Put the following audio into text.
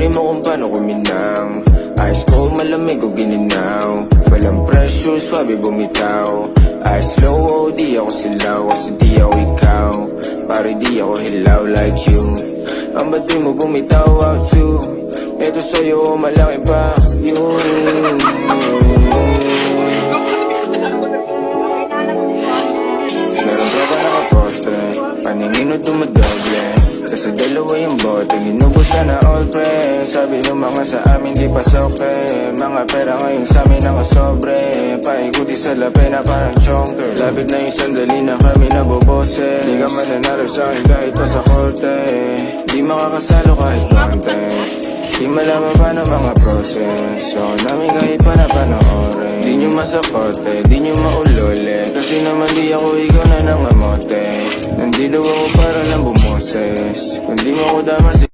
Tingin mo kung paano kuminang, ice cold, malamig o gininaw. Walang pressure, swabe bumitaw. Ice low, oh, di ako silaw. Kasi di ako ikaw, pare di ako hilaw like you. Ang ba't di mo bumitaw out to? Eto sa'yo, malaki pa yun. Meron tropa nakapostre, paningin o dumadoble. Kasi dalawa yung bote, ginubusan na all pre. Sabi ng mga sa amin di pasok eh. Mga pera ngayon sa amin nakasobre. Paikuti sa lape na parang chonker. Lapit na yung sandali na kami nabobose. Di ka mananalo sa akin kahit pa sa korte. Di makakasalo kahit konti. Di malaman pa ng mga proses. So namin kahit pa na panoorin. Di nyo masakote, di nyo maulole. Kasi naman di ako ikaw na nangamote. Nandito ako para lang bumoses. Kung di mo ako damas